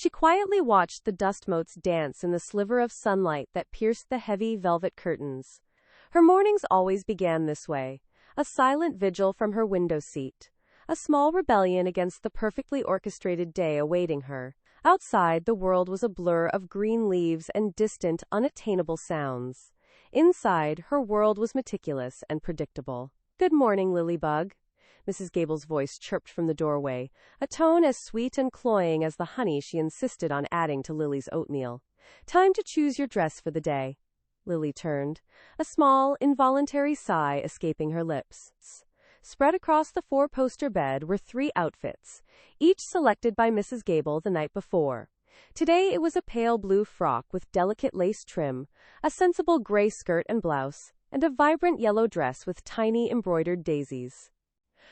She quietly watched the dust motes dance in the sliver of sunlight that pierced the heavy velvet curtains. Her mornings always began this way, a silent vigil from her window seat, a small rebellion against the perfectly orchestrated day awaiting her. Outside, the world was a blur of green leaves and distant, unattainable sounds. Inside, her world was meticulous and predictable. "Good morning, Lilybug," Mrs. Gable's voice chirped from the doorway, a tone as sweet and cloying as the honey she insisted on adding to Lily's oatmeal. "Time to choose your dress for the day." Lily turned, a small, involuntary sigh escaping her lips. Spread across the four-poster bed were 3 outfits, each selected by Mrs. Gable the night before. Today it was a pale blue frock with delicate lace trim, a sensible gray skirt and blouse, and a vibrant yellow dress with tiny embroidered daisies.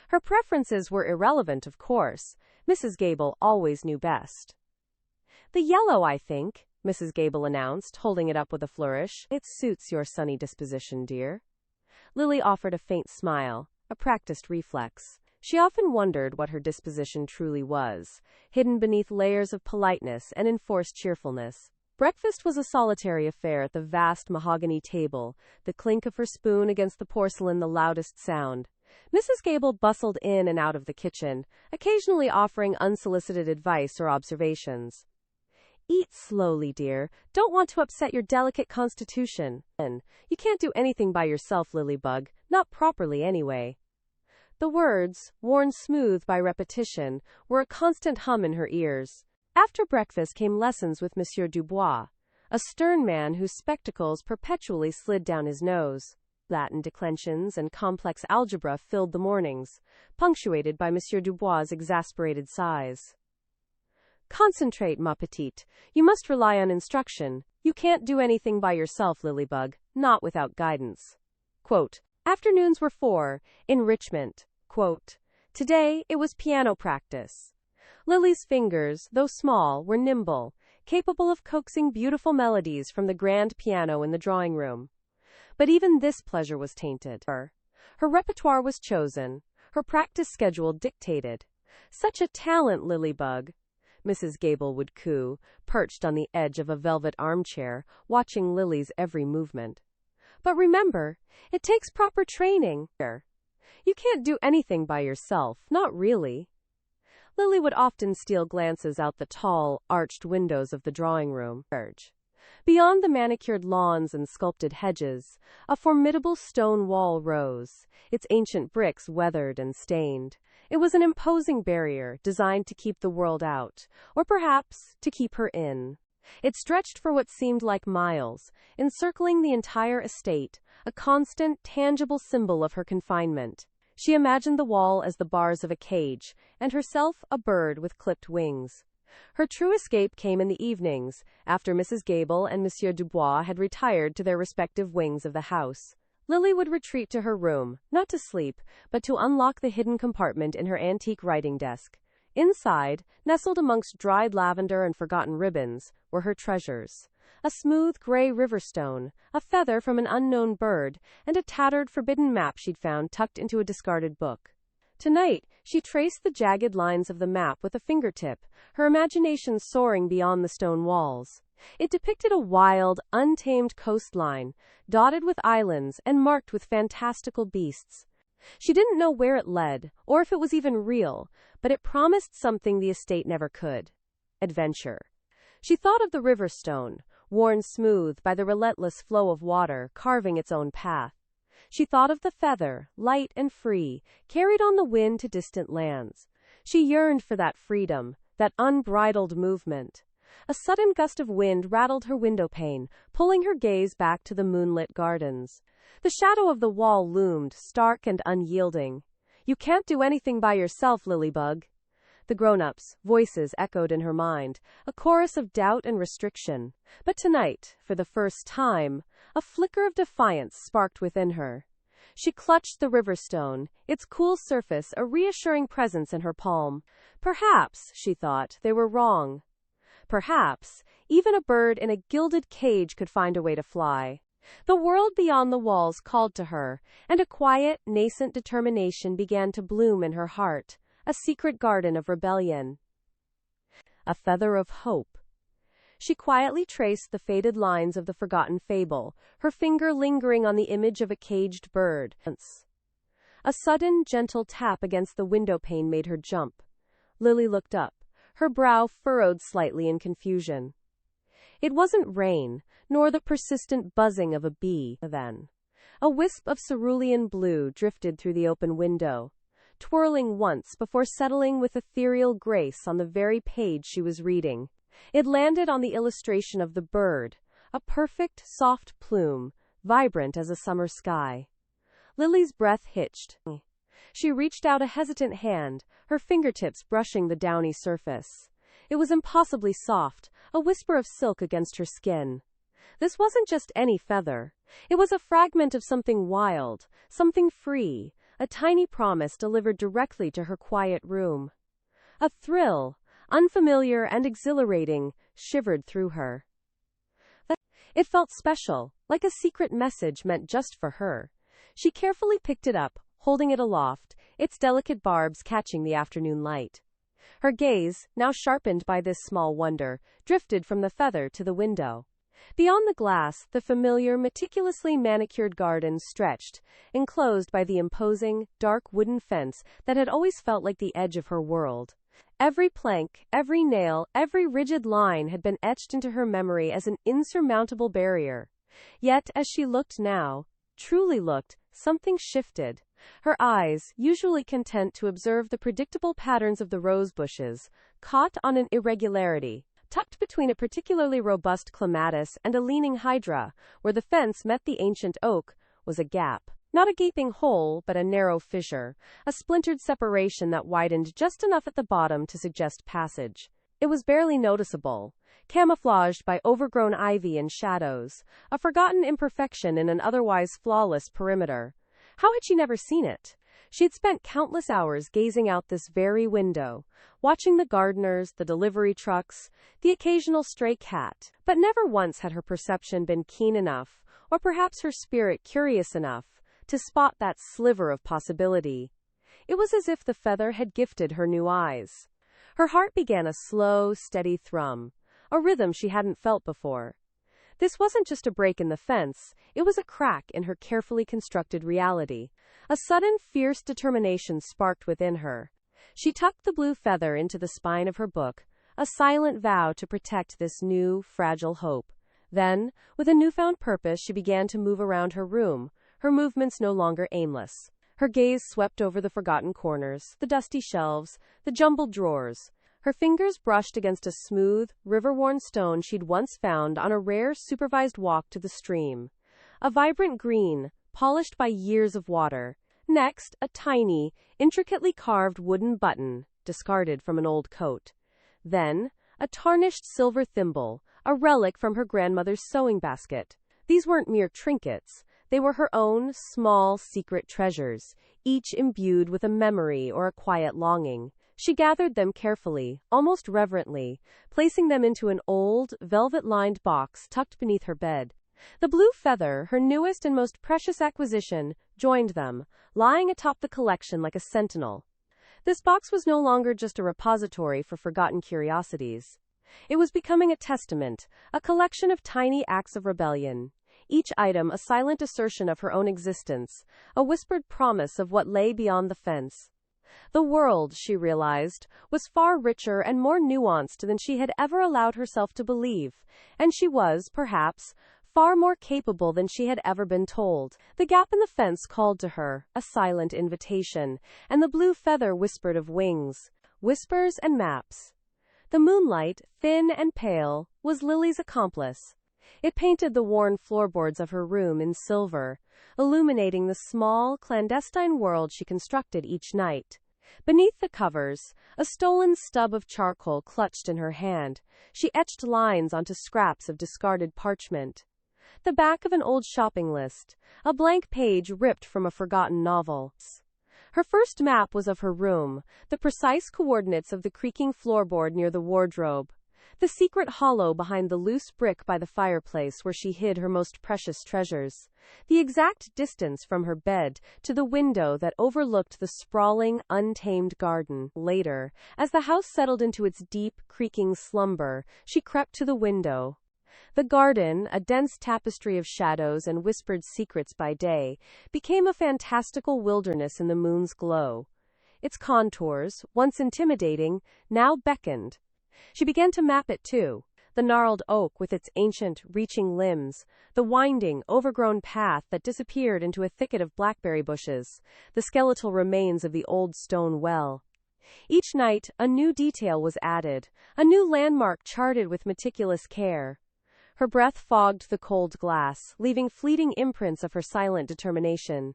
Her preferences were irrelevant, of course. Mrs. Gable always knew best. "The yellow, I think," Mrs. Gable announced, holding it up with a flourish. "It suits your sunny disposition, dear." Lily offered a faint smile, a practiced reflex. She often wondered what her disposition truly was, hidden beneath layers of politeness and enforced cheerfulness. Breakfast was a solitary affair at the vast mahogany table, the clink of her spoon against the porcelain the loudest sound. Mrs. Gable bustled in and out of the kitchen, occasionally offering unsolicited advice or observations. "Eat slowly, dear. Don't want to upset your delicate constitution. And you can't do anything by yourself, Lilybug, not properly anyway." The words, worn smooth by repetition, were a constant hum in her ears. After breakfast came lessons with Monsieur Dubois, a stern man whose spectacles perpetually slid down his nose. Latin declensions and complex algebra filled the mornings, punctuated by Monsieur Dubois' exasperated sighs. "Concentrate, ma petite. You must rely on instruction. You can't do anything by yourself, Lilybug, not without guidance." Quote, afternoons were for enrichment. Quote, today it was piano practice. Lily's fingers, though small, were nimble, capable of coaxing beautiful melodies from the grand piano in the drawing room. But even this pleasure was tainted. Her repertoire was chosen, her practice schedule dictated. "Such a talent, Lilybug," Mrs. Gable would coo, perched on the edge of a velvet armchair, watching Lily's every movement. "But remember, it takes proper training. You can't do anything by yourself, not really." Lily would often steal glances out the tall, arched windows of the drawing room. Beyond the manicured lawns and sculpted hedges, a formidable stone wall rose, its ancient bricks weathered and stained. It was an imposing barrier designed to keep the world out, or perhaps to keep her in. It stretched for what seemed like miles, encircling the entire estate, a constant, tangible symbol of her confinement. She imagined the wall as the bars of a cage, and herself a bird with clipped wings. Her true escape came in the evenings, after Mrs. Gable and Monsieur Dubois had retired to their respective wings of the house. Lily would retreat to her room, not to sleep, but to unlock the hidden compartment in her antique writing desk. Inside, nestled amongst dried lavender and forgotten ribbons, were her treasures. A smooth gray river stone, a feather from an unknown bird, and a tattered, forbidden map she'd found tucked into a discarded book. Tonight, she traced the jagged lines of the map with a fingertip, her imagination soaring beyond the stone walls. It depicted a wild, untamed coastline, dotted with islands and marked with fantastical beasts. She didn't know where it led, or if it was even real, but it promised something the estate never could: adventure. She thought of the river stone, worn smooth by the relentless flow of water, carving its own path. She thought of the feather, light and free, carried on the wind to distant lands. She yearned for that freedom, that unbridled movement. A sudden gust of wind rattled her window pane, pulling her gaze back to the moonlit gardens. The shadow of the wall loomed, stark and unyielding. "You can't do anything by yourself, Lilybug." The grown-ups' voices echoed in her mind, a chorus of doubt and restriction. But tonight, for the first time, a flicker of defiance sparked within her. She clutched the river stone, its cool surface a reassuring presence in her palm. Perhaps, she thought, they were wrong. Perhaps, even a bird in a gilded cage could find a way to fly. The world beyond the walls called to her, and a quiet, nascent determination began to bloom in her heart, a secret garden of rebellion. A feather of hope. She quietly traced the faded lines of the forgotten fable, her finger lingering on the image of a caged bird. A sudden, gentle tap against the window pane made her jump. Lily looked up, her brow furrowed slightly in confusion. It wasn't rain, nor the persistent buzzing of a bee, then. A wisp of cerulean blue drifted through the open window, twirling once before settling with ethereal grace on the very page she was reading. It landed on the illustration of the bird, a perfect, soft plume, vibrant as a summer sky. Lily's breath hitched. She reached out a hesitant hand, her fingertips brushing the downy surface. It was impossibly soft, a whisper of silk against her skin. This wasn't just any feather. It was a fragment of something wild, something free, a tiny promise delivered directly to her quiet room. A thrill, unfamiliar and exhilarating, shivered through her. It felt special, like a secret message meant just for her. She carefully picked it up, holding it aloft, its delicate barbs catching the afternoon light. Her gaze, now sharpened by this small wonder, drifted from the feather to the window. Beyond the glass, the familiar, meticulously manicured garden stretched, enclosed by the imposing, dark wooden fence that had always felt like the edge of her world. Every plank, every nail, every rigid line had been etched into her memory as an insurmountable barrier. Yet, as she looked now, truly looked, something shifted. Her eyes, usually content to observe the predictable patterns of the rose bushes, caught on an irregularity. Tucked between a particularly robust clematis and a leaning hydra, where the fence met the ancient oak, was a gap. Not a gaping hole, but a narrow fissure, a splintered separation that widened just enough at the bottom to suggest passage. It was barely noticeable, camouflaged by overgrown ivy and shadows, a forgotten imperfection in an otherwise flawless perimeter. How had she never seen it? She had spent countless hours gazing out this very window, watching the gardeners, the delivery trucks, the occasional stray cat, but never once had her perception been keen enough, or perhaps her spirit curious enough, to spot that sliver of possibility. It was as if the feather had gifted her new eyes. Her heart began a slow, steady thrum, a rhythm she hadn't felt before. This wasn't just a break in the fence, it was a crack in her carefully constructed reality. A sudden, fierce determination sparked within her. She tucked the blue feather into the spine of her book, a silent vow to protect this new, fragile hope. Then, with a newfound purpose, she began to move around her room, her movements no longer aimless. Her gaze swept over the forgotten corners, the dusty shelves, the jumbled drawers. Her fingers brushed against a smooth, river-worn stone she'd once found on a rare, supervised walk to the stream. A vibrant green, polished by years of water. Next, a tiny, intricately carved wooden button, discarded from an old coat. Then, a tarnished silver thimble, a relic from her grandmother's sewing basket. These weren't mere trinkets. They were her own, small, secret treasures, each imbued with a memory or a quiet longing. She gathered them carefully, almost reverently, placing them into an old, velvet-lined box tucked beneath her bed. The blue feather, her newest and most precious acquisition, joined them, lying atop the collection like a sentinel. This box was no longer just a repository for forgotten curiosities. It was becoming a testament, a collection of tiny acts of rebellion. Each item a silent assertion of her own existence, a whispered promise of what lay beyond the fence. The world, she realized, was far richer and more nuanced than she had ever allowed herself to believe, and she was, perhaps, far more capable than she had ever been told. The gap in the fence called to her, a silent invitation, and the blue feather whispered of wings, whispers and maps. The moonlight, thin and pale, was Lily's accomplice. It painted the worn floorboards of her room in silver, illuminating the small, clandestine world she constructed each night. Beneath the covers, a stolen stub of charcoal clutched in her hand, she etched lines onto scraps of discarded parchment. The back of an old shopping list, a blank page ripped from a forgotten novel. Her first map was of her room, the precise coordinates of the creaking floorboard near the wardrobe. The secret hollow behind the loose brick by the fireplace where she hid her most precious treasures. The exact distance from her bed to the window that overlooked the sprawling, untamed garden. Later, as the house settled into its deep, creaking slumber, she crept to the window. The garden, a dense tapestry of shadows and whispered secrets by day, became a fantastical wilderness in the moon's glow. Its contours, once intimidating, now beckoned. She began to map it too. The gnarled oak with its ancient, reaching limbs, the winding, overgrown path that disappeared into a thicket of blackberry bushes, the skeletal remains of the old stone well. Each night, a new detail was added, a new landmark charted with meticulous care. Her breath fogged the cold glass, leaving fleeting imprints of her silent determination.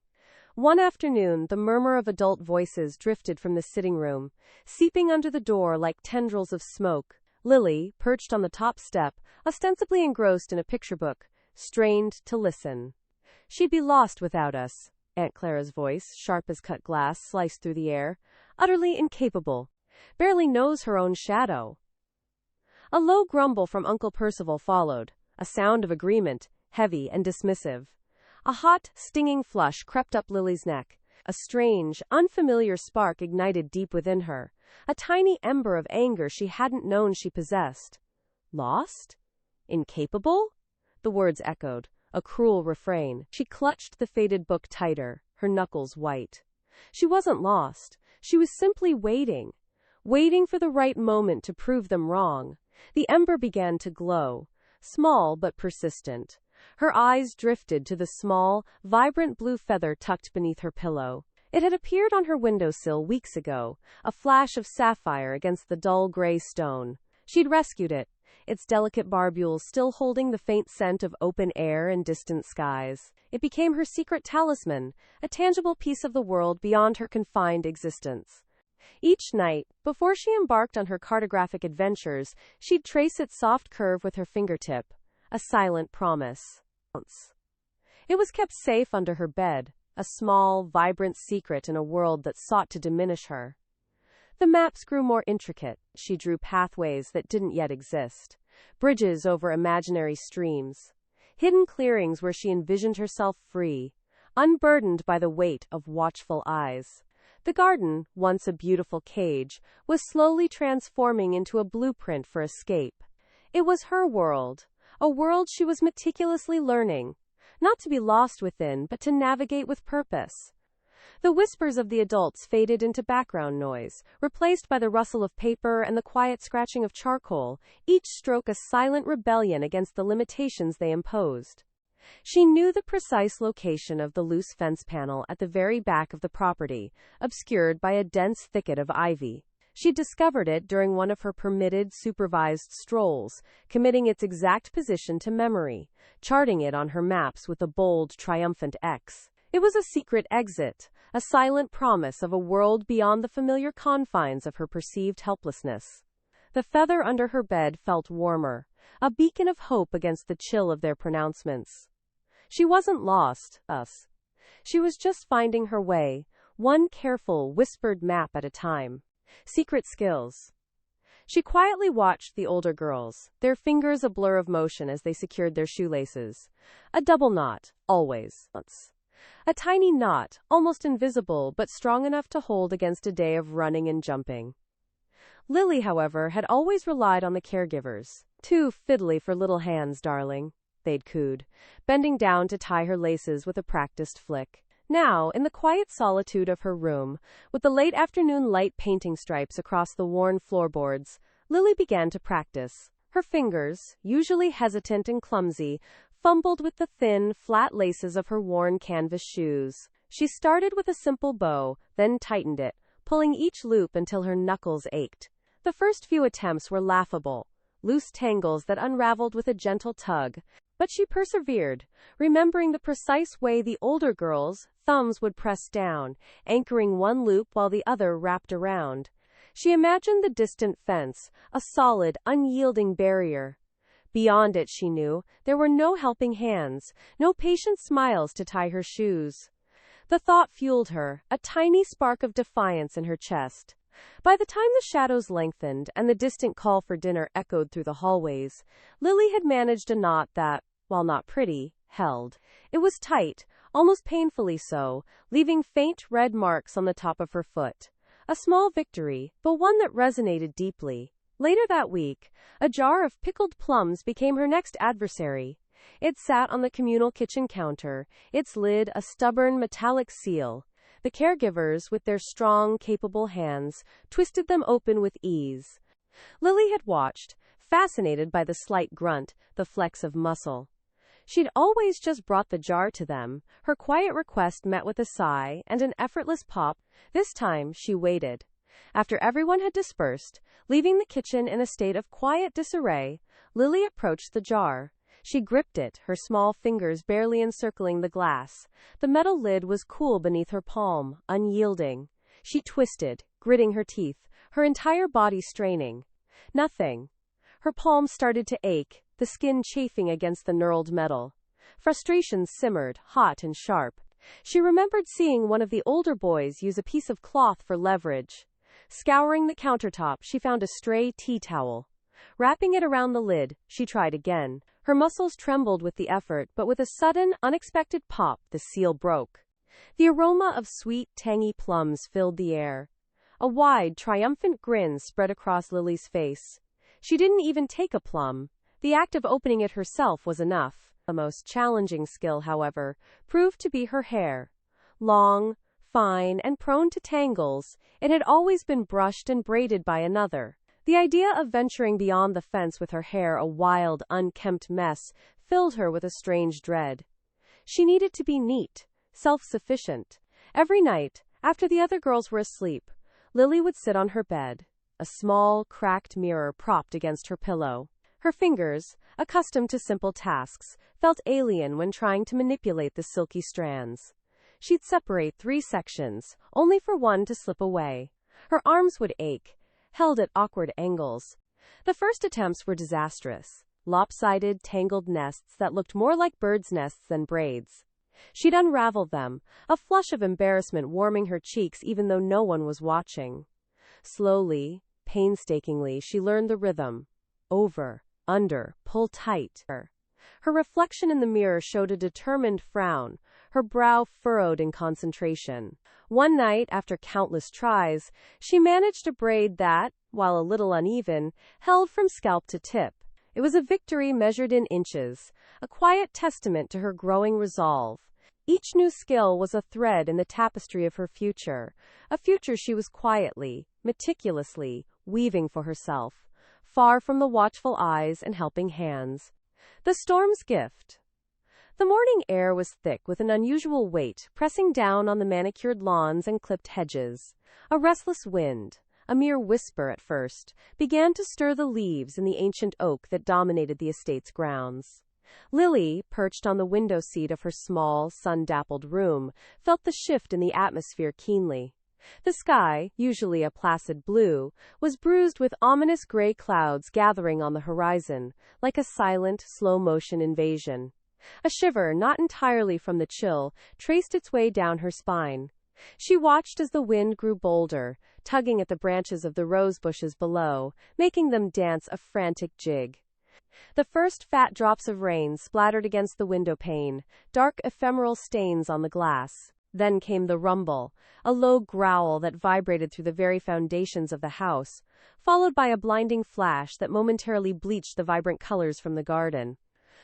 One afternoon, the murmur of adult voices drifted from the sitting room, seeping under the door like tendrils of smoke. Lily, perched on the top step, ostensibly engrossed in a picture book, strained to listen. "She'd be lost without us," Aunt Clara's voice, sharp as cut glass, sliced through the air. "Utterly incapable. Barely knows her own shadow." A low grumble from Uncle Percival followed, a sound of agreement, heavy and dismissive. A hot, stinging flush crept up Lily's neck. A strange, unfamiliar spark ignited deep within her, a tiny ember of anger she hadn't known she possessed. Lost? Incapable? The words echoed, a cruel refrain. She clutched the faded book tighter, her knuckles white. She wasn't lost. She was simply waiting. Waiting for the right moment to prove them wrong. The ember began to glow, small but persistent. Her eyes drifted to the small, vibrant blue feather tucked beneath her pillow. It had appeared on her windowsill weeks ago, a flash of sapphire against the dull gray stone. She'd rescued it, its delicate barbules still holding the faint scent of open air and distant skies. It became her secret talisman, a tangible piece of the world beyond her confined existence. Each night, before she embarked on her cartographic adventures, she'd trace its soft curve with her fingertip, a silent promise. It was kept safe under her bed, a small, vibrant secret in a world that sought to diminish her. The maps grew more intricate. She drew pathways that didn't yet exist, bridges over imaginary streams, hidden clearings where she envisioned herself free, unburdened by the weight of watchful eyes. The garden, once a beautiful cage, was slowly transforming into a blueprint for escape. It was her world, a world she was meticulously learning, not to be lost within, but to navigate with purpose. The whispers of the adults faded into background noise, replaced by the rustle of paper and the quiet scratching of charcoal, each stroke a silent rebellion against the limitations they imposed. She knew the precise location of the loose fence panel at the very back of the property, obscured by a dense thicket of ivy. She discovered it during one of her permitted, supervised strolls, committing its exact position to memory, charting it on her maps with a bold, triumphant X. It was a secret exit, a silent promise of a world beyond the familiar confines of her perceived helplessness. The feather under her bed felt warmer, a beacon of hope against the chill of their pronouncements. She wasn't lost, She was just finding her way, one careful, whispered map at a time. Secret skills. She quietly watched the older girls, their fingers a blur of motion as they secured their shoelaces. A double knot, always. A tiny knot, almost invisible, but strong enough to hold against a day of running and jumping. Lily, however, had always relied on the caregivers. "Too fiddly for little hands, darling," they'd cooed, bending down to tie her laces with a practiced flick. Now, in the quiet solitude of her room, with the late afternoon light painting stripes across the worn floorboards, Lily began to practice. Her fingers, usually hesitant and clumsy, fumbled with the thin, flat laces of her worn canvas shoes. She started with a simple bow, then tightened it, pulling each loop until her knuckles ached. The first few attempts were laughable, loose tangles that unraveled with a gentle tug. But she persevered, remembering the precise way the older girls' thumbs would press down, anchoring one loop while the other wrapped around. She imagined the distant fence, a solid, unyielding barrier. Beyond it, she knew, there were no helping hands, no patient smiles to tie her shoes. The thought fueled her, a tiny spark of defiance in her chest. By the time the shadows lengthened and the distant call for dinner echoed through the hallways, Lily had managed a knot that, while not pretty, held. It was tight, almost painfully so, leaving faint red marks on the top of her foot. A small victory, but one that resonated deeply. Later that week, a jar of pickled plums became her next adversary. It sat on the communal kitchen counter, its lid a stubborn metallic seal. The caregivers, with their strong, capable hands, twisted them open with ease. Lily had watched, fascinated by the slight grunt, the flex of muscle. She'd always just brought the jar to them, her quiet request met with a sigh and an effortless pop. This time, she waited. After everyone had dispersed, leaving the kitchen in a state of quiet disarray, Lily approached the jar. She gripped it, her small fingers barely encircling the glass. The metal lid was cool beneath her palm, unyielding. She twisted, gritting her teeth, her entire body straining. Nothing. Her palm started to ache, the skin chafing against the knurled metal. Frustration simmered, hot and sharp. She remembered seeing one of the older boys use a piece of cloth for leverage. Scouring the countertop, she found a stray tea towel. Wrapping it around the lid, she tried again. Her muscles trembled with the effort, but with a sudden, unexpected pop, the seal broke. The aroma of sweet, tangy plums filled the air. A wide, triumphant grin spread across Lily's face. She didn't even take a plum. The act of opening it herself was enough. The most challenging skill, however, proved to be her hair. Long, fine, and prone to tangles, it had always been brushed and braided by another. The idea of venturing beyond the fence with her hair a wild, unkempt mess filled her with a strange dread. She needed to be neat, self-sufficient. Every night, after the other girls were asleep, Lily would sit on her bed, a small, cracked mirror propped against her pillow. Her fingers, accustomed to simple tasks, felt alien when trying to manipulate the silky strands. She'd separate 3 sections, only for one to slip away. Her arms would ache, held at awkward angles. The first attempts were disastrous. Lopsided, tangled nests that looked more like birds' nests than braids. She'd unravel them, a flush of embarrassment warming her cheeks even though no one was watching. Slowly, painstakingly, she learned the rhythm. Over, under, pull tight. Her reflection in the mirror showed a determined frown, her brow furrowed in concentration. One night, after countless tries, she managed a braid that, while a little uneven, held from scalp to tip. It was a victory measured in inches, a quiet testament to her growing resolve. Each new skill was a thread in the tapestry of her future, a future she was quietly, meticulously, weaving for herself, far from the watchful eyes and helping hands. The storm's gift. The morning air was thick with an unusual weight, pressing down on the manicured lawns and clipped hedges. A restless wind, a mere whisper at first, began to stir the leaves in the ancient oak that dominated the estate's grounds. Lily, perched on the window seat of her small, sun-dappled room, felt the shift in the atmosphere keenly. The sky, usually a placid blue, was bruised with ominous gray clouds gathering on the horizon, like a silent, slow-motion invasion. A shiver, not entirely from the chill, traced its way down her spine. She watched as the wind grew bolder, tugging at the branches of the rose bushes below, making them dance a frantic jig. The first fat drops of rain splattered against the window pane, dark ephemeral stains on the glass. Then came the rumble, a low growl that vibrated through the very foundations of the house, followed by a blinding flash that momentarily bleached the vibrant colors from the garden.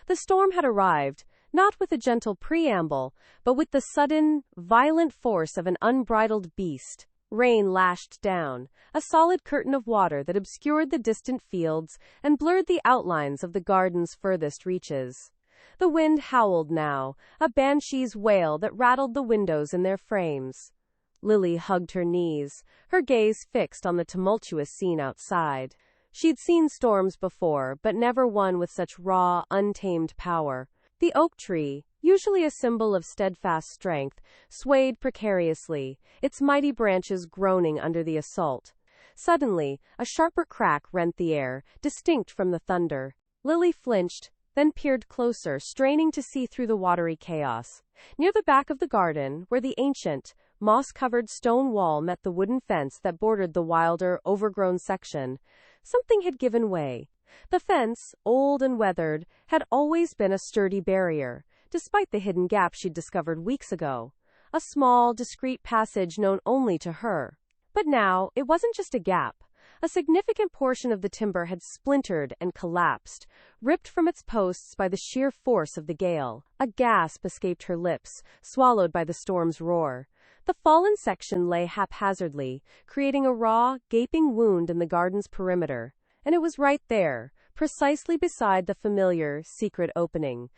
The storm had arrived, not with a gentle preamble, but with the sudden, violent force of an unbridled beast. Rain lashed down, a solid curtain of water that obscured the distant fields and blurred the outlines of the garden's furthest reaches. The wind howled now, a banshee's wail that rattled the windows in their frames. Lily hugged her knees, her gaze fixed on the tumultuous scene outside. She'd seen storms before, but never one with such raw, untamed power. The oak tree, usually a symbol of steadfast strength, swayed precariously, its mighty branches groaning under the assault. Suddenly, a sharper crack rent the air, distinct from the thunder. Lily flinched, then peered closer, straining to see through the watery chaos. Near the back of the garden, where the ancient, moss-covered stone wall met the wooden fence that bordered the wilder, overgrown section. Something had given way. The fence, old and weathered, had always been a sturdy barrier, despite the hidden gap she'd discovered weeks ago. A small, discreet passage known only to her. But now, it wasn't just a gap. A significant portion of the timber had splintered and collapsed, ripped from its posts by the sheer force of the gale. A gasp escaped her lips, swallowed by the storm's roar. The fallen section lay haphazardly, creating a raw, gaping wound in the garden's perimeter. And it was right there, precisely beside the familiar, secret opening.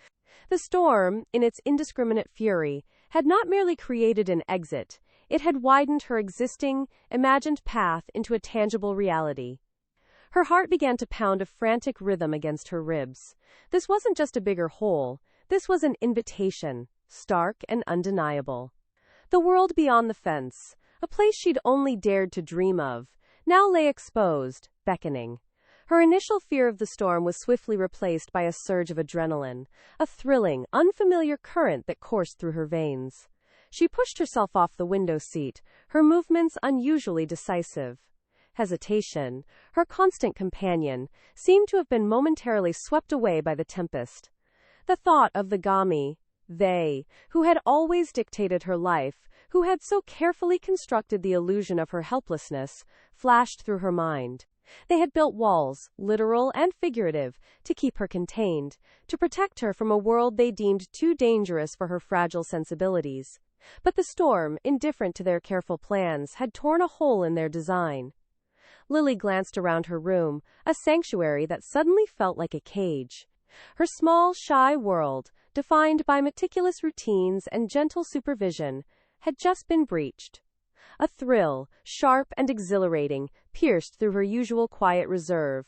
The storm, in its indiscriminate fury, had not merely created an exit. It had widened her existing, imagined path into a tangible reality. Her heart began to pound a frantic rhythm against her ribs. This wasn't just a bigger hole. This was an invitation, stark and undeniable. The world beyond the fence, a place she'd only dared to dream of, now lay exposed, beckoning. Her initial fear of the storm was swiftly replaced by a surge of adrenaline, a thrilling, unfamiliar current that coursed through her veins. She pushed herself off the window seat, her movements unusually decisive. Hesitation, her constant companion, seemed to have been momentarily swept away by the tempest. The thought of the Gami, they, who had always dictated her life, who had so carefully constructed the illusion of her helplessness, flashed through her mind. They had built walls, literal and figurative, to keep her contained, to protect her from a world they deemed too dangerous for her fragile sensibilities. But the storm, indifferent to their careful plans, had torn a hole in their design. Lily glanced around her room, a sanctuary that suddenly felt like a cage. Her small, shy world, defined by meticulous routines and gentle supervision, had just been breached. A thrill, sharp and exhilarating, pierced through her usual quiet reserve.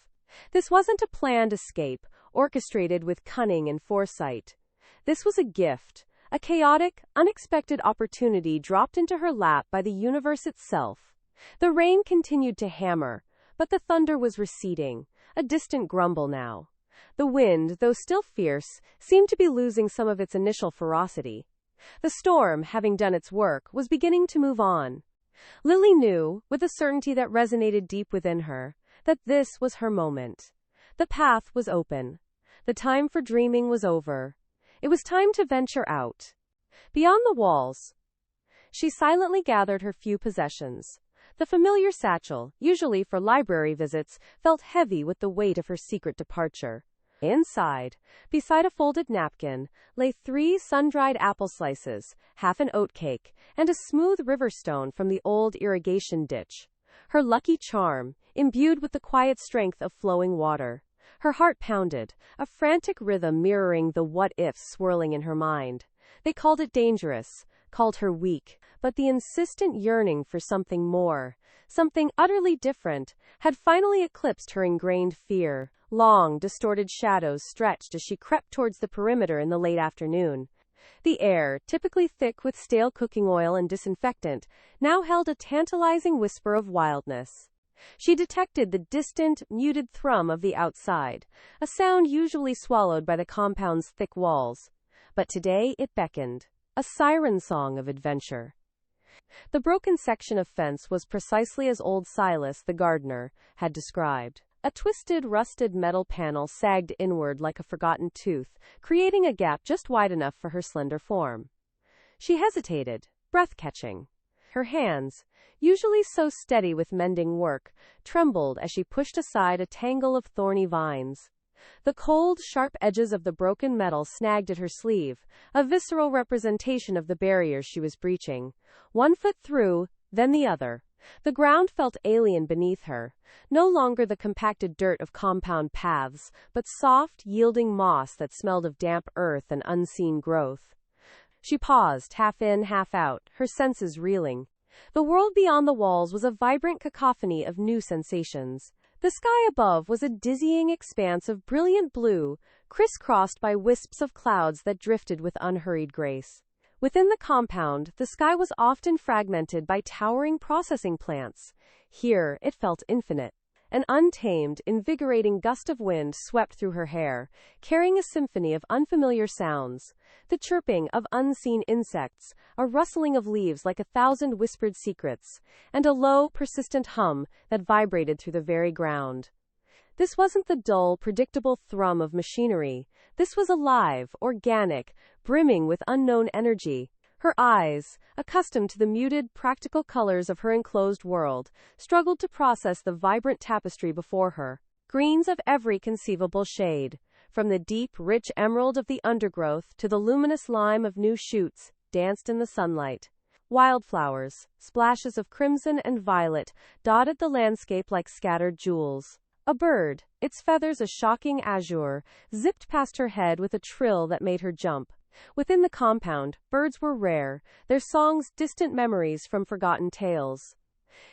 This wasn't a planned escape, orchestrated with cunning and foresight. This was a gift. A chaotic, unexpected opportunity dropped into her lap by the universe itself. The rain continued to hammer, but the thunder was receding, a distant grumble now. The wind, though still fierce, seemed to be losing some of its initial ferocity. The storm, having done its work, was beginning to move on. Lily knew, with a certainty that resonated deep within her, that this was her moment. The path was open. The time for dreaming was over. It was time to venture out. Beyond the walls, she silently gathered her few possessions. The familiar satchel, usually for library visits, felt heavy with the weight of her secret departure. Inside, beside a folded napkin, lay 3 sun-dried apple slices, half an oat cake, and a smooth river stone from the old irrigation ditch. Her lucky charm, imbued with the quiet strength of flowing water. Her heart pounded, a frantic rhythm mirroring the what-ifs swirling in her mind. They called it dangerous, called her weak, but the insistent yearning for something more, something utterly different, had finally eclipsed her ingrained fear. Long, distorted shadows stretched as she crept towards the perimeter in the late afternoon. The air, typically thick with stale cooking oil and disinfectant, now held a tantalizing whisper of wildness. She detected the distant, muted thrum of the outside, a sound usually swallowed by the compound's thick walls. But today it beckoned, a siren song of adventure. The broken section of fence was precisely as old Silas, the gardener, had described. A twisted, rusted metal panel sagged inward like a forgotten tooth, creating a gap just wide enough for her slender form. She hesitated, breath-catching. Her hands, usually so steady with mending work, trembled as she pushed aside a tangle of thorny vines. The cold, sharp edges of the broken metal snagged at her sleeve, a visceral representation of the barriers she was breaching. One foot through, then the other. The ground felt alien beneath her, no longer the compacted dirt of compound paths, but soft, yielding moss that smelled of damp earth and unseen growth. She paused, half in, half out, her senses reeling. The world beyond the walls was a vibrant cacophony of new sensations. The sky above was a dizzying expanse of brilliant blue, crisscrossed by wisps of clouds that drifted with unhurried grace. Within the compound, the sky was often fragmented by towering processing plants. Here, it felt infinite. An untamed, invigorating gust of wind swept through her hair, carrying a symphony of unfamiliar sounds. The chirping of unseen insects, a rustling of leaves like 1,000 whispered secrets, and a low, persistent hum that vibrated through the very ground. This wasn't the dull, predictable thrum of machinery. This was alive, organic, brimming with unknown energy. Her eyes, accustomed to the muted, practical colors of her enclosed world, struggled to process the vibrant tapestry before her. Greens of every conceivable shade, from the deep, rich emerald of the undergrowth to the luminous lime of new shoots, danced in the sunlight. Wildflowers, splashes of crimson and violet, dotted the landscape like scattered jewels. A bird, its feathers a shocking azure, zipped past her head with a trill that made her jump. Within the compound, birds were rare, their songs distant memories from forgotten tales.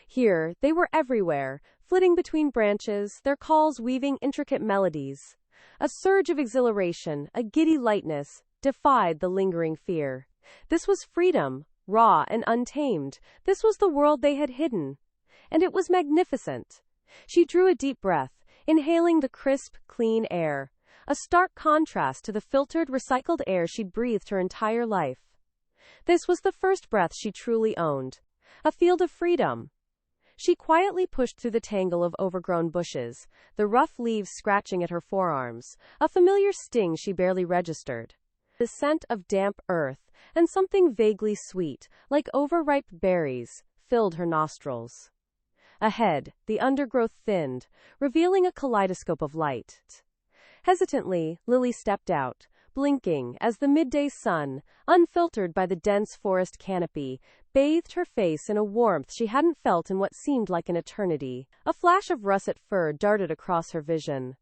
Here, they were everywhere, flitting between branches, their calls weaving intricate melodies. A surge of exhilaration, a giddy lightness, defied the lingering fear. This was freedom, raw and untamed. This was the world they had hidden. And it was magnificent. She drew a deep breath, inhaling the crisp, clean air. A stark contrast to the filtered, recycled air she'd breathed her entire life. This was the first breath she truly owned. A field of freedom. She quietly pushed through the tangle of overgrown bushes, the rough leaves scratching at her forearms, a familiar sting she barely registered. The scent of damp earth, and something vaguely sweet, like overripe berries, filled her nostrils. Ahead, the undergrowth thinned, revealing a kaleidoscope of light. Hesitantly, Lily stepped out, blinking as the midday sun, unfiltered by the dense forest canopy, bathed her face in a warmth she hadn't felt in what seemed like an eternity. A flash of russet fur darted across her vision.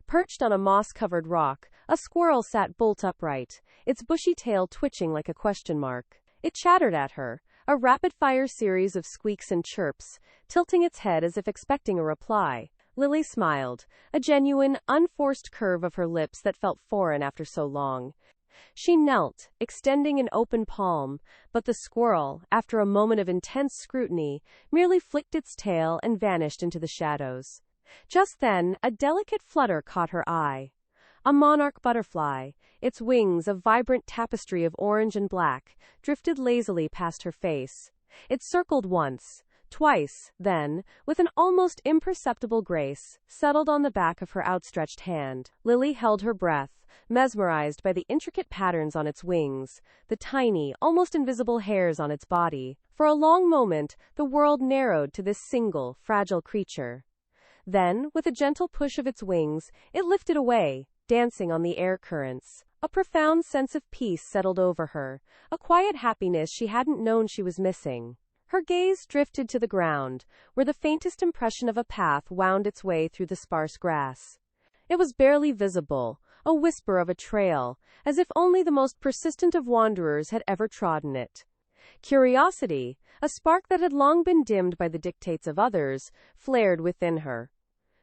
Perched on a moss-covered rock, a squirrel sat bolt upright, its bushy tail twitching like a question mark. It chattered at her, a rapid-fire series of squeaks and chirps, tilting its head as if expecting a reply. Lily smiled, a genuine, unforced curve of her lips that felt foreign after so long. She knelt, extending an open palm, but the squirrel, after a moment of intense scrutiny, merely flicked its tail and vanished into the shadows. Just then, a delicate flutter caught her eye. A monarch butterfly, its wings a vibrant tapestry of orange and black, drifted lazily past her face. It circled once, twice, then, with an almost imperceptible grace, settled on the back of her outstretched hand. Lily held her breath, mesmerized by the intricate patterns on its wings, the tiny, almost invisible hairs on its body. For a long moment, the world narrowed to this single, fragile creature. Then, with a gentle push of its wings, it lifted away, dancing on the air currents. A profound sense of peace settled over her, a quiet happiness she hadn't known she was missing. Her gaze drifted to the ground, where the faintest impression of a path wound its way through the sparse grass. It was barely visible, a whisper of a trail, as if only the most persistent of wanderers had ever trodden it. Curiosity, a spark that had long been dimmed by the dictates of others, flared within her.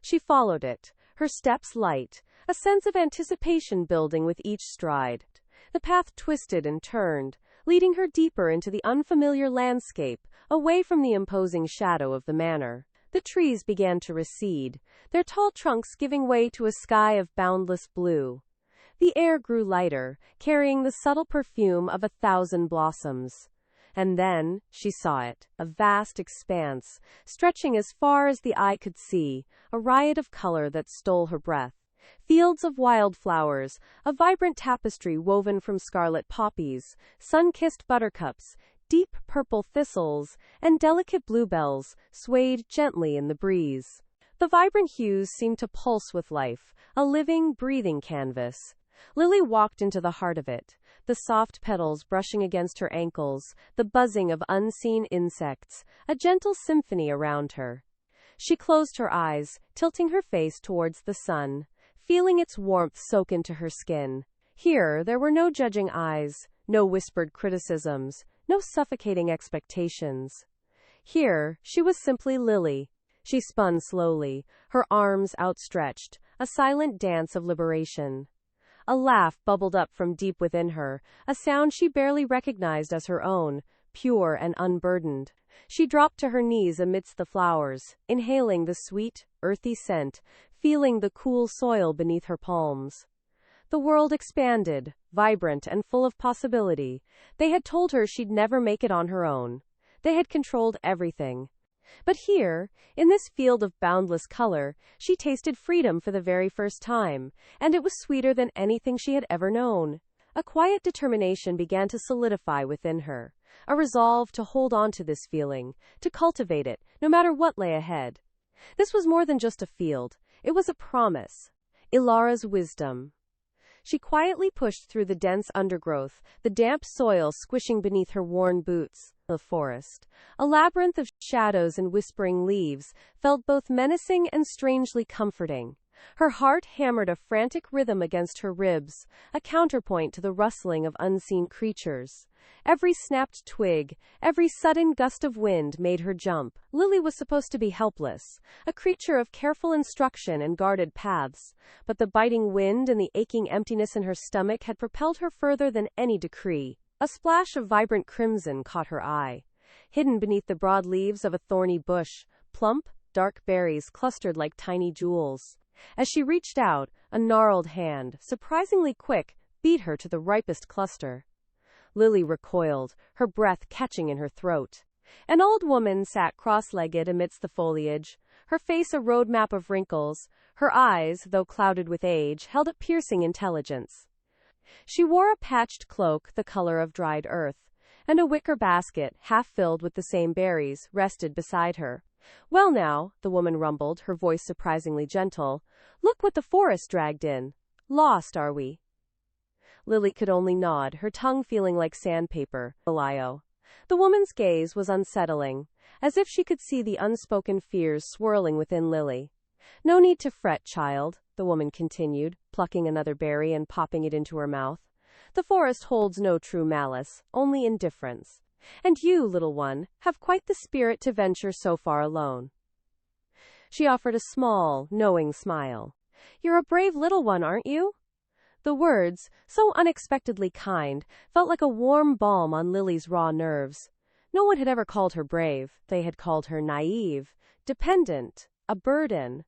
She followed it, her steps light, a sense of anticipation building with each stride. The path twisted and turned, leading her deeper into the unfamiliar landscape, away from the imposing shadow of the manor. The trees began to recede, their tall trunks giving way to a sky of boundless blue. The air grew lighter, carrying the subtle perfume of 1,000 blossoms. And then, she saw it, a vast expanse, stretching as far as the eye could see, a riot of color that stole her breath. Fields of wildflowers, a vibrant tapestry woven from scarlet poppies, sun-kissed buttercups, deep purple thistles, and delicate bluebells, swayed gently in the breeze. The vibrant hues seemed to pulse with life, a living, breathing canvas. Lily walked into the heart of it, the soft petals brushing against her ankles, the buzzing of unseen insects, a gentle symphony around her. She closed her eyes, tilting her face towards the sun, feeling its warmth soak into her skin. Here, there were no judging eyes, no whispered criticisms, no suffocating expectations. Here, she was simply Lily. She spun slowly, her arms outstretched, a silent dance of liberation. A laugh bubbled up from deep within her, a sound she barely recognized as her own, pure and unburdened. She dropped to her knees amidst the flowers, inhaling the sweet, earthy scent, feeling the cool soil beneath her palms. The world expanded, vibrant and full of possibility. They had told her she'd never make it on her own. They had controlled everything. But here, in this field of boundless color, she tasted freedom for the very first time, and it was sweeter than anything she had ever known. A quiet determination began to solidify within her, a resolve to hold on to this feeling, to cultivate it, no matter what lay ahead. This was more than just a field, it was a promise. Ilara's wisdom. She quietly pushed through the dense undergrowth, the damp soil squishing beneath her worn boots. The forest, a labyrinth of shadows and whispering leaves, felt both menacing and strangely comforting. Her heart hammered a frantic rhythm against her ribs, a counterpoint to the rustling of unseen creatures. Every snapped twig, every sudden gust of wind made her jump. Lily was supposed to be helpless, a creature of careful instruction and guarded paths, but the biting wind and the aching emptiness in her stomach had propelled her further than any decree. A splash of vibrant crimson caught her eye. Hidden beneath the broad leaves of a thorny bush, plump, dark berries clustered like tiny jewels. As she reached out, a gnarled hand, surprisingly quick, beat her to the ripest cluster. Lily recoiled, her breath catching in her throat. An old woman sat cross-legged amidst the foliage, her face a roadmap of wrinkles, her eyes, though clouded with age, held a piercing intelligence. She wore a patched cloak the color of dried earth, and a wicker basket, half filled with the same berries, rested beside her. "Well now," the woman rumbled, her voice surprisingly gentle, "look what the forest dragged in. Lost, are we?" Lily could only nod, her tongue feeling like sandpaper. The woman's gaze was unsettling, as if she could see the unspoken fears swirling within Lily. "No need to fret, child," the woman continued, plucking another berry and popping it into her mouth. "The forest holds no true malice, only indifference. And you, little one, have quite the spirit to venture so far alone." She offered a small, knowing smile. "You're a brave little one, aren't you?" The words, so unexpectedly kind, felt like a warm balm on Lily's raw nerves. No one had ever called her brave. They had called her naive, dependent, a burden.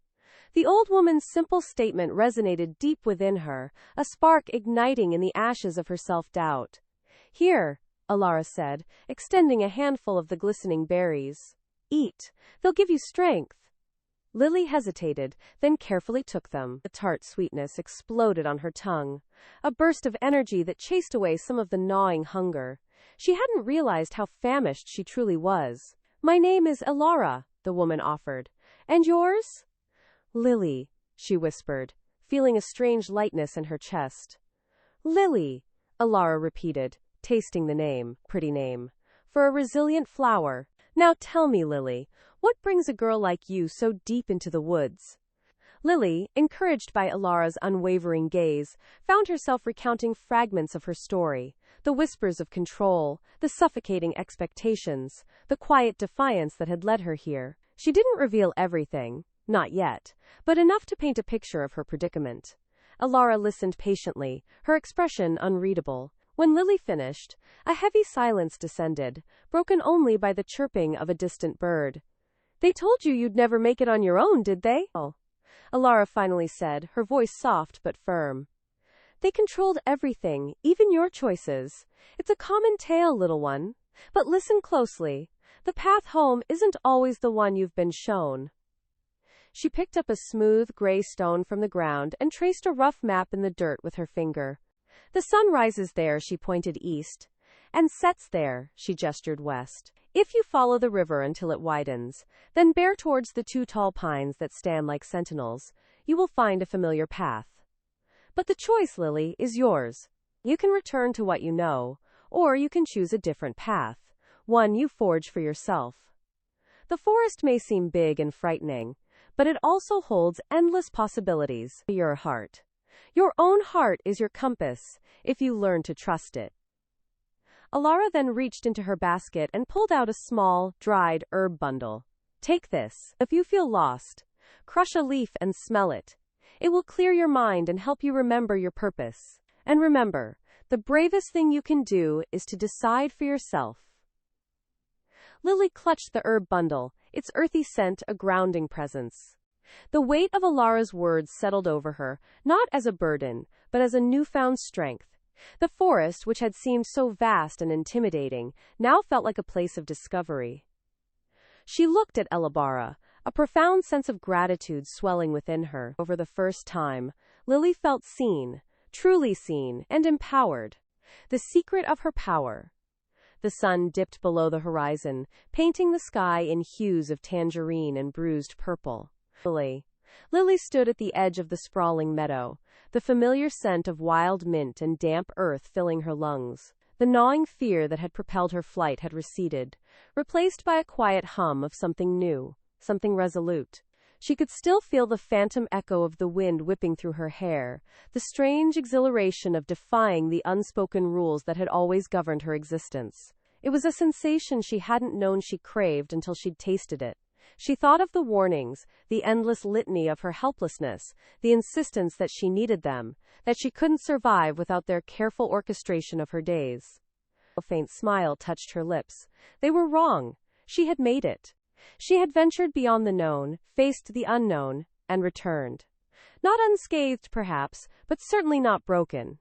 The old woman's simple statement resonated deep within her, a spark igniting in the ashes of her self-doubt. "Here," Ilara said, extending a handful of the glistening berries. "Eat. They'll give you strength." Lily hesitated, then carefully took them. The tart sweetness exploded on her tongue, a burst of energy that chased away some of the gnawing hunger. She hadn't realized how famished she truly was. "My name is Ilara," the woman offered. "And yours?" "Lily," she whispered, feeling a strange lightness in her chest. "Lily," Ilara repeated, tasting the name, pretty name, for a resilient flower. "Now tell me, Lily, what brings a girl like you so deep into the woods?" Lily, encouraged by Ilara's unwavering gaze, found herself recounting fragments of her story, the whispers of control, the suffocating expectations, the quiet defiance that had led her here. She didn't reveal everything, not yet, but enough to paint a picture of her predicament. Ilara listened patiently, her expression unreadable. When Lily finished, a heavy silence descended, broken only by the chirping of a distant bird. "They told you you'd never make it on your own, did they?" Ilara finally said, her voice soft but firm. "They controlled everything, even your choices. It's a common tale, little one. But listen closely. The path home isn't always the one you've been shown." She picked up a smooth, gray stone from the ground and traced a rough map in the dirt with her finger. "The sun rises there," she pointed east, "and sets there," she gestured west. "If you follow the river until it widens, then bear towards the two tall pines that stand like sentinels, you will find a familiar path. But the choice, Lily, is yours. You can return to what you know, or you can choose a different path, one you forge for yourself. The forest may seem big and frightening, but it also holds endless possibilities. Your heart. Your own heart is your compass, if you learn to trust it." Ilara then reached into her basket and pulled out a small, dried herb bundle. "Take this. If you feel lost, crush a leaf and smell it. It will clear your mind and help you remember your purpose. And remember, the bravest thing you can do is to decide for yourself." Lily clutched the herb bundle, its earthy scent a grounding presence. The weight of Alara's words settled over her, not as a burden, but as a newfound strength. The forest, which had seemed so vast and intimidating, now felt like a place of discovery. She looked at Elabara, a profound sense of gratitude swelling within her. For the first time, Lily felt seen, truly seen, and empowered. The secret of her power. The sun dipped below the horizon, painting the sky in hues of tangerine and bruised purple. Lily stood at the edge of the sprawling meadow, the familiar scent of wild mint and damp earth filling her lungs. The gnawing fear that had propelled her flight had receded, replaced by a quiet hum of something new, something resolute. She could still feel the phantom echo of the wind whipping through her hair, the strange exhilaration of defying the unspoken rules that had always governed her existence. It was a sensation she hadn't known she craved until she'd tasted it. She thought of the warnings, the endless litany of her helplessness, the insistence that she needed them, that she couldn't survive without their careful orchestration of her days. A faint smile touched her lips. They were wrong. She had made it. She had ventured beyond the known, faced the unknown, and returned. Not unscathed, perhaps, but certainly not broken.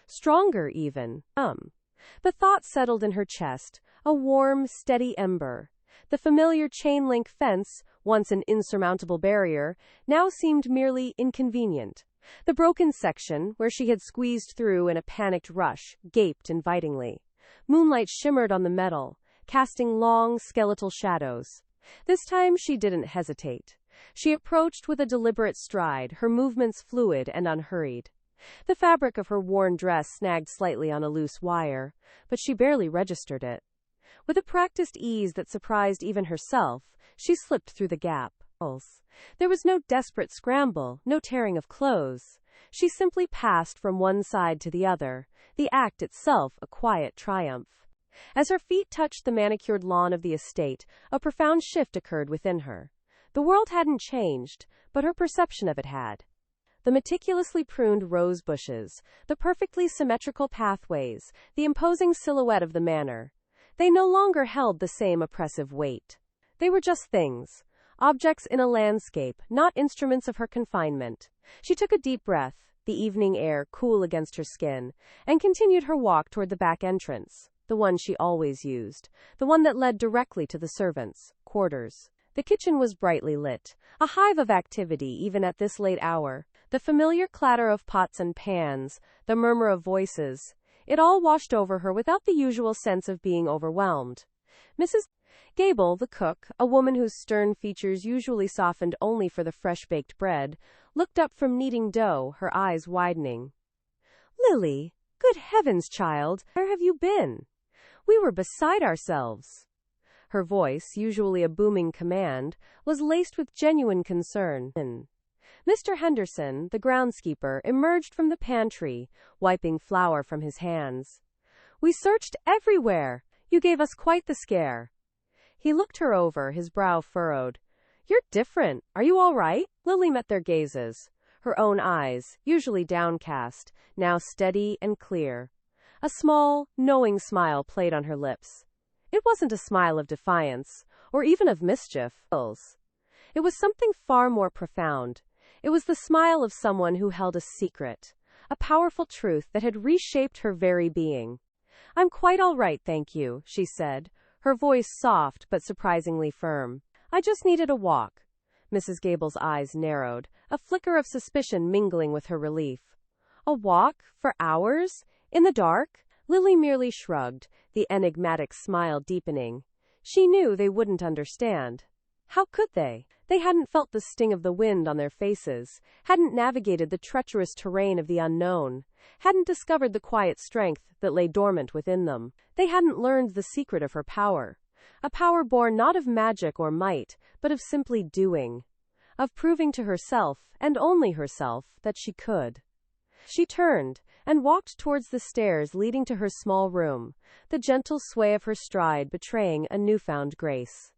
Stronger, even. The thought settled in her chest, a warm, steady ember. The familiar chain-link fence, once an insurmountable barrier, now seemed merely inconvenient. The broken section, where she had squeezed through in a panicked rush, gaped invitingly. Moonlight shimmered on the metal, casting long, skeletal shadows. This time she didn't hesitate. She approached with a deliberate stride, her movements fluid and unhurried. The fabric of her worn dress snagged slightly on a loose wire, but she barely registered it. With a practiced ease that surprised even herself, she slipped through the gap. There was no desperate scramble, no tearing of clothes. She simply passed from one side to the other, the act itself a quiet triumph. As her feet touched the manicured lawn of the estate, a profound shift occurred within her. The world hadn't changed, but her perception of it had. The meticulously pruned rose bushes, the perfectly symmetrical pathways, the imposing silhouette of the manor. They no longer held the same oppressive weight. They were just things, objects in a landscape, not instruments of her confinement. She took a deep breath, the evening air cool against her skin, and continued her walk toward the back entrance, the one she always used, the one that led directly to the servants' quarters. The kitchen was brightly lit, a hive of activity even at this late hour. The familiar clatter of pots and pans, the murmur of voices, it all washed over her without the usual sense of being overwhelmed. Mrs. Gable, the cook, a woman whose stern features usually softened only for the fresh-baked bread, looked up from kneading dough, her eyes widening. "Lily, good heavens, child, where have you been? We were beside ourselves." Her voice, usually a booming command, was laced with genuine concern. Mr. Henderson, the groundskeeper, emerged from the pantry, wiping flour from his hands. "We searched everywhere. You gave us quite the scare." He looked her over, his brow furrowed. "You're different. Are you all right?" Lily met their gazes. Her own eyes, usually downcast, now steady and clear. A small, knowing smile played on her lips. It wasn't a smile of defiance, or even of mischief. It was something far more profound. It was the smile of someone who held a secret, a powerful truth that had reshaped her very being. "I'm quite all right, thank you," she said, her voice soft but surprisingly firm. "I just needed a walk." Mrs. Gable's eyes narrowed, a flicker of suspicion mingling with her relief. "A walk? For hours? In the dark?" Lily merely shrugged, the enigmatic smile deepening. She knew they wouldn't understand. How could they? They hadn't felt the sting of the wind on their faces, hadn't navigated the treacherous terrain of the unknown, hadn't discovered the quiet strength that lay dormant within them. They hadn't learned the secret of her power. A power born not of magic or might, but of simply doing. Of proving to herself, and only herself, that she could. She turned, and walked towards the stairs leading to her small room, the gentle sway of her stride betraying a newfound grace.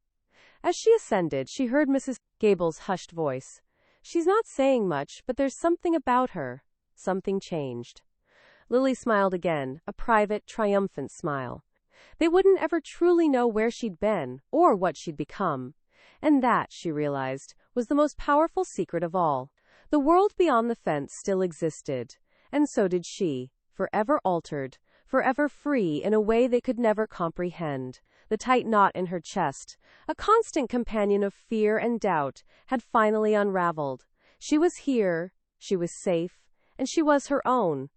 As she ascended, she heard Mrs. Gable's hushed voice. "She's not saying much, but there's something about her. Something changed." Lily smiled again, a private, triumphant smile. They wouldn't ever truly know where she'd been, or what she'd become. And that, she realized, was the most powerful secret of all. The world beyond the fence still existed. And so did she, forever altered, forever free in a way they could never comprehend. The tight knot in her chest, a constant companion of fear and doubt, had finally unraveled. She was here, she was safe, and she was her own.